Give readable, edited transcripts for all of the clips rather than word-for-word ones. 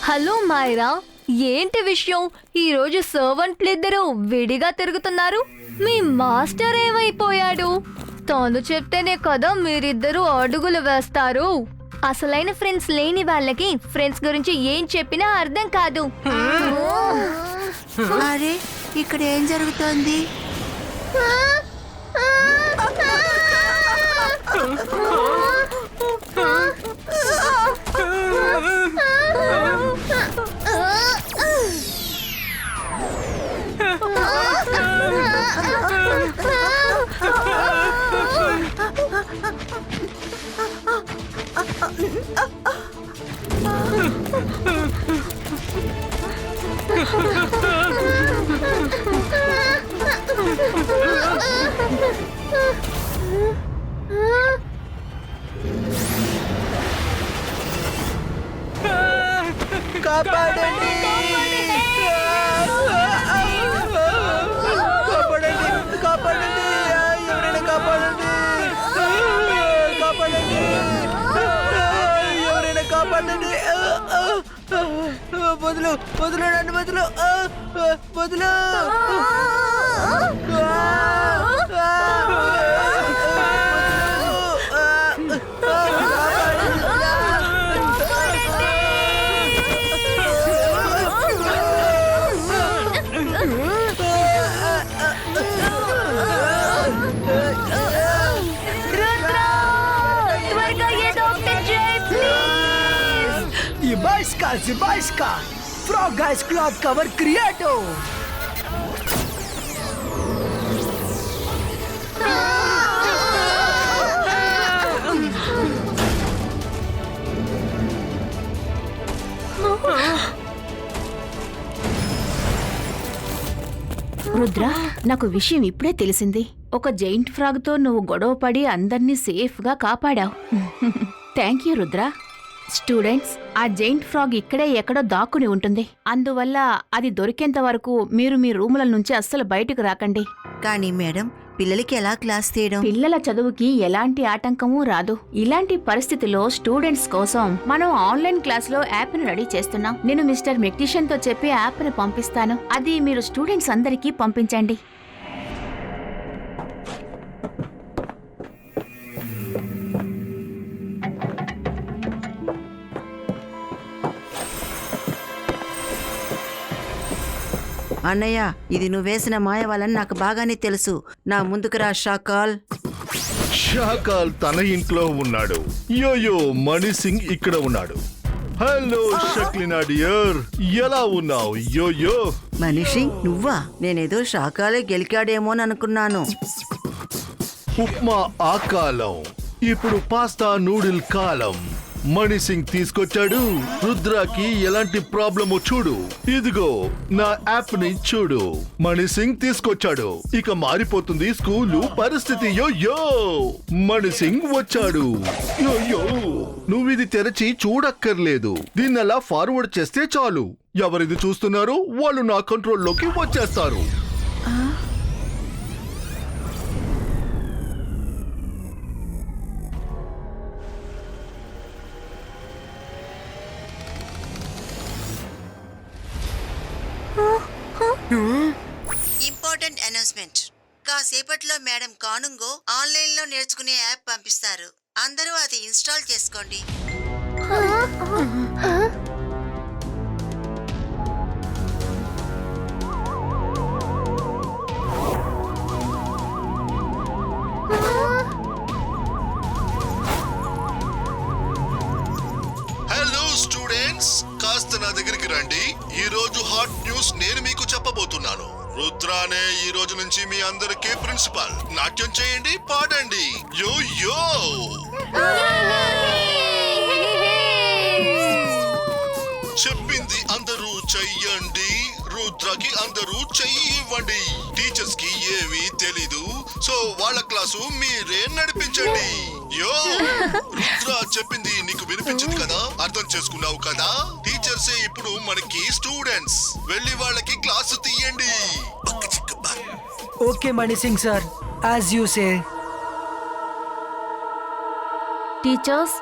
Hello Myra, ఏంటి విషయం? ఈ రోజు సర్వెంట్లిద్దరూ విడిగా తిరుగుతున్నారు. మీ మాస్టర్ ఏమైపోయాడు? తాను చెప్తేనే కదా మీరిద్దరూ అడుగులు వేస్తారు. అసలైన ఫ్రెండ్స్ లేని వాళ్ళకి ఫ్రెండ్స్ గురించి ఏం చెప్పినా అర్థం కాదు. అరే, ఇక్కడ ఏం జరుగుతోంది? కాపాడండి! కాపాడండి! కాపాడండి! ఎవరైనా కాపాడండి! కాపాడండి! ఎవరైనా కాపాడండి! వదులు, వదులు, నన్ను వదులు, వదులు! Zibaiska! Frog Guys Cloth Cover Creato! Rudra, నాకు విషయం ఇప్పుడే తెలిసింది. ఒక జైంట్ ఫ్రాగ్ తో నువ్వు గొడవ పడి అందర్నీ సేఫ్ గా కాపాడావు. Thank you Rudra. స్టూడెంట్స్, ఆ జైంట్ ఫ్రాగ్ ఇక్కడే ఎక్కడో దాక్కుని ఉంటుంది. అందువల్ల అది దొరికేంత వరకు మీరు మీ రూముల నుంచి అస్సలు బయటకు రాకండి. కానీ మేడం, పిల్లలకి ఎలా క్లాస్ తీయడం? పిల్లల చదువుకి ఎలాంటి ఆటంకమూ రాదు. ఇలాంటి పరిస్థితిలో స్టూడెంట్స్ కోసం మనం ఆన్లైన్ క్లాస్ లో యాప్ ను రెడీ చేస్తున్నాం. నేను మిస్టర్ మెక్టిషియన్ తో చెప్పి యాప్ ను పంపిస్తాను. అది మీరు స్టూడెంట్స్ అందరికీ పంపించండి. అన్నయ్య, ఇది నువ్వేసిన మాయ వాళ్ళని నాకు బాగానే తెలుసు. నా ముందుకు రా షాకాల్. షాకాల్ తన ఇంట్లో ఉన్నాడు. యోయో మణి సింగ్ ఇక్కడ ఉన్నాడు. హలో షక్లినా డియర్, ఎలా ఉన్నావు? యోయో మనిషి నువ్వా? నేనేదో షాకాలే గెలికాడేమోననుకున్నాను. ఉప్మా ఆ కాలం, ఇప్పుడు పాస్తా నూడిల్ కాలం. మణి సింగ్ తీసుకొచ్చాడు. రుద్రాకి ఎలాంటి ప్రాబ్లమో చూడు. ఇదిగో నా యాప్ ని చూడు. మణి సింగ్ తీసుకొచ్చాడు. ఇక మారిపోతుంది స్కూలు పరిస్థితి. యో మణి సింగ్ వచ్చాడు. యో నువ్విది తెరచి చూడక్కర్లేదు. దీన్నలా ఫార్వర్డ్ చేస్తే చాలు. ఎవరిది చూస్తున్నారు వాళ్ళు నా కంట్రోల్లోకి వచ్చేస్తారు. Important announcement. కాసేపట్లో మేడం కానుంగో ఆన్లైన్ లో నేర్చుకునే యాప్ పంపిస్తారు. అందరూ అది ఇన్స్టాల్ చేసుకోండి. హలో స్టూడెంట్స్, కాస్త నా దగ్గరికి రండి. ఈ రోజు హాట్ న్యూస్ నేను మీకు చెప్పబోతున్నాను. రుద్రానే ఈ రోజు నుంచి మీ అందరికీ ప్రిన్సిపల్. నాట్యం చేయండి, పాడండి. యో యో చెప్పింది అందరూ చెయ్యండి. రుద్రకి అందరూ చెయ్యి ఇవ్వండి. టీచర్స్ కి ఏమీ తెలీదు, సో వాళ్ళ క్లాసు మీరే నడిపించండి. యో రుద్ర చెప్పింది నీకు వినిపించింది కదా? అర్థం చేసుకున్నావు కదా? టీచర్సే ఇప్పుడు మనకి స్టూడెంట్స్. వెళ్ళి వాళ్ళకి క్లాసు తీయండి. Okay Mani Singh sir, as you say. Teachers,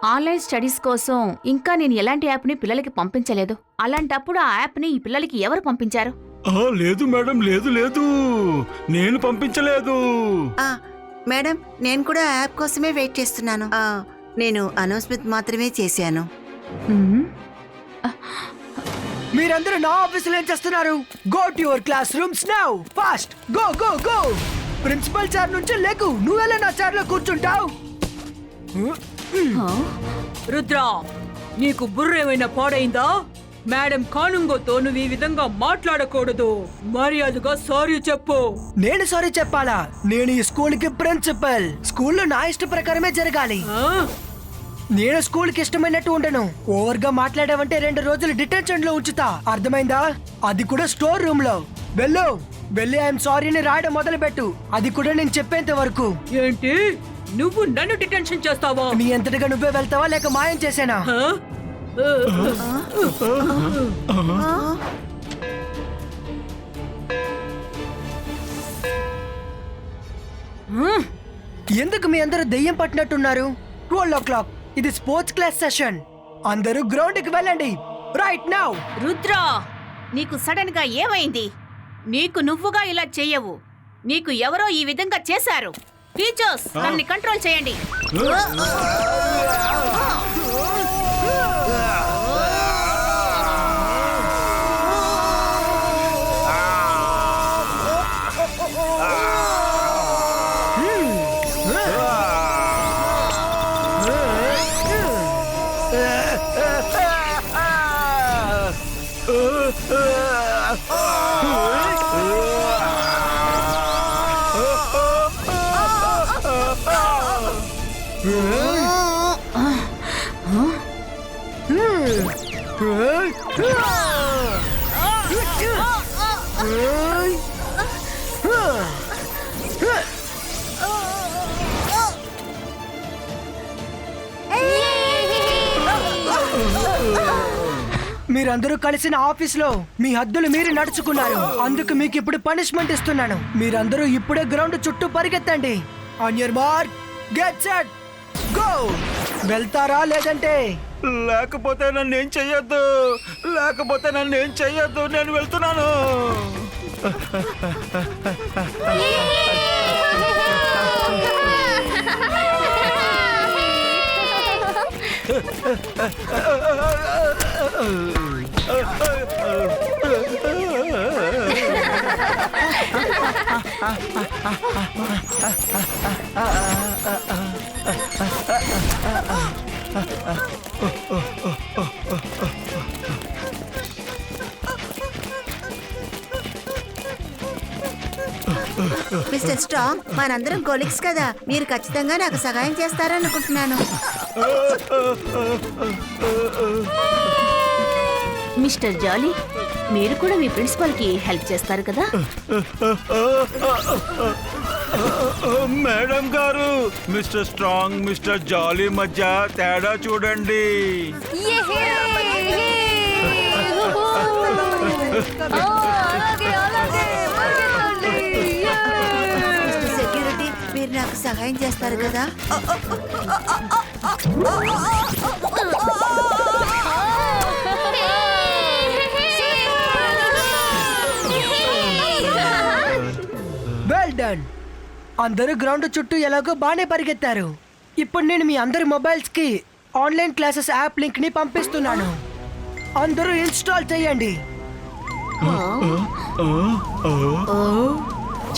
online studies కోసం ఇంకా నేను ఎలాంటి యాప్ని పిల్లలకి పంపించలేదు. అలాంటప్పుడు ఆ యాప్ని ఈ పిల్లలకి ఎవరు పంపించారు? లేదు మేడం, లేదు నేను పంపించలేదు. మేడం, నేను కూడా ఆ యాప్ కోసమే వెయిట్ చేస్తున్నాను. నేను అనౌన్స్మెంట్ మాత్రమే చేశాను. మ్మ్. మీరందరూ నా ఆఫీసులో ఏం చేస్తున్నారు? Go to your classrooms now, fast go go go. Principal sir నుంచి లేకు, నువ్వెలా నా చైర్లో కూర్చుంటావు? రుద్రా, నీకు బుర్రేమైనా పాడైందా? మేడం కానుంగోతో నువ్వు ఈ విధంగా మాట్లాడకూడదు. మర్యాదగా సారీ చెప్పు. నేను సారీ చెప్పాలా? నేను ఈ స్కూల్ కి ప్రిన్సిపల్. స్కూల్లో నా ఇష్ట ప్రకారమే జరగాలి. ఆ? నేను స్కూల్ కి ఇష్టమైనట్టు ఉండను. ఓవర్ గా మాట్లాడావంటే 2 రోజులు డిటెన్షన్ లో ఉంచుతా, అర్థమైందా? అది కూడా స్టోర్ రూమ్ లో. వెళ్ళి ఐఎమ్ సారీని రాయడం మొదలు పెట్టు, అది కూడా నేను చెప్పేంత వరకు. ఏంటి, నువ్వు నన్ను డిటెన్షన్ చేస్తావా? నీ అంతటిగా నువ్వే వెళ్తావా లేక మాయం చేసేనా? ఆ? ఎందుకు మీ అందరూ దెయ్యం పట్టినట్టున్నారు? 12 o'clock, ఇది స్పోర్ట్స్ క్లాస్ సెషన్. అందరూ గ్రౌండ్ కి వెళ్ళండి రైట్ నౌ. రుద్రా, నీకు సడన్ గా ఏమైంది? నీకు నువ్వుగా ఇలా చెయ్యవు. నీకు ఎవరో ఈ విధంగా చేశారు. టీచర్స్, నన్ను కంట్రోల్ చేయండి. మీరందరూ కలిసిన ఆఫీస్ లో మీ హద్దులు మీరు నడుచుకున్నారు. అందుకు మీకు ఇప్పుడు పనిష్మెంట్ ఇస్తున్నాను. మీరందరూ ఇప్పుడే గ్రౌండ్ చుట్టూ పరిగెత్తండి. On your mark, get set, go. వెళ్తారా లేదంటే? లేకపోతే నన్ను ఏం చెయ్యొద్దు, నేను వెళ్తున్నాను. మిస్టర్ స్ట్రాంగ్, మనందరం కొలీగ్స్ కదా, మీరు ఖచ్చితంగా నాకు సహాయం చేస్తారనుకుంటున్నాను. మిస్టర్ జాలీ, మీరు కూడా మీ ప్రిన్సిపల్ కి హెల్ప్ చేస్తారు కదా? మేడం గారు, మిస్టర్ స్ట్రాంగ్, మిస్టర్ జాలీ మధ్య తేడా చూడండి. సెక్యూరిటీ, మీరు నాకు సహాయం చేస్తారు కదా? Well done. అందరూ గ్రౌండ్ చుట్టూ ఎలాగో బానే పరిగెత్తారు. ఇప్పుడు నేను మీ అందరి మొబైల్స్ కి ఆన్లైన్ క్లాసెస్ యాప్ లింక్ ని పంపిస్తున్నాను. అందరూ ఇన్స్టాల్ చేయండి.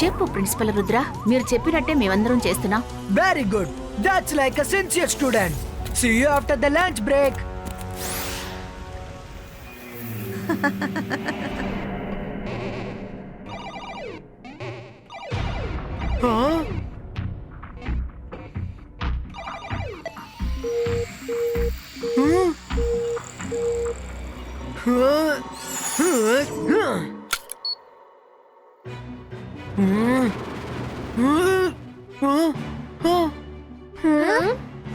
చెప్పు ప్రిన్సిపల్ రుద్ర, మీరు చెప్పినట్టే మేమందరం చేస్తున్నాం. Very good, that's like a sincere student. See you after the lunch break. Huh?